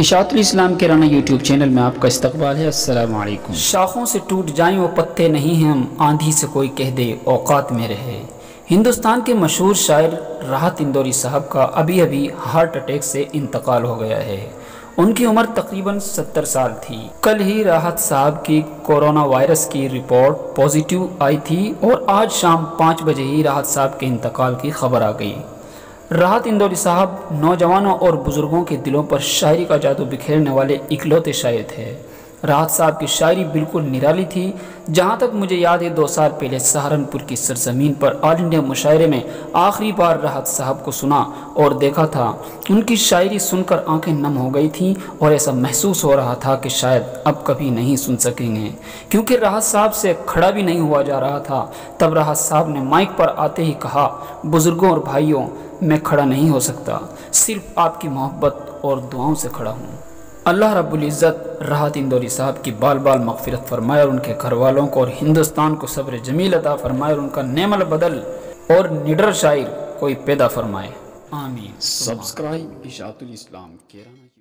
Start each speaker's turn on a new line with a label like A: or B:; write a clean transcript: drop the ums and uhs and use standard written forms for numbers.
A: اشاعت الاسلام کے رانا یوٹیوب چینل میں آپ کا استقبال ہے۔ السلام علیکم۔
B: شاخوں سے ٹوٹ جائیں وہ پتے نہیں ہیں ہم، آندھی سے کوئی کہہ دے اوقات میں رہے۔ ہندوستان کے مشہور شاعر راحت اندوری صاحب کا ابھی ہارٹ اٹیک سے انتقال ہو گیا ہے۔ ان کی عمر تقریباً 70 سال تھی۔ کل ہی راحت صاحب کی کورونا وائرس کی رپورٹ پازیٹیو آئی تھی اور آج شام 5 بجے ہی راحت صاحب کے انتقال کی خبر آ گئی۔ راحت اندوری صاحب نوجوانوں اور بزرگوں کے دلوں پر شاعری کا جادو بکھیرنے والے اکلوتے شاعر تھے۔ راحت صاحب کی شاعری بالکل نرالی تھی۔ جہاں تک مجھے یاد ہے 2 سال پہلے سہارنپور کی سرزمین پر آل انڈیا مشاعرے میں آخری بار راحت صاحب کو سنا اور دیکھا تھا۔ ان کی شاعری سن کر آنکھیں نم ہو گئی تھیں اور ایسا محسوس ہو رہا تھا کہ شاید اب کبھی نہیں سن سکیں گے، کیونکہ راحت صاحب سے کھڑا بھی نہیں ہوا جا رہا تھا۔ تب راحت صاحب نے مائک پر آتے ہی کہا، بزرگوں اور بھائیوں، میں کھڑا نہیں ہو سکتا، صرف آپ کی محبت اور دعاؤں سے کھڑا ہوں۔ اللہ رب العزت راحت اندوری صاحب کی بال بال مغفرت فرمائے اور ان کے گھر والوں کو اور ہندوستان کو صبر جمیل عطا فرمائے اور ان کا نعم البدل اور نڈر شاعر کوئی پیدا فرمائے، آمین۔
A: سبسکرائب اشاعت الاسلام کے رانا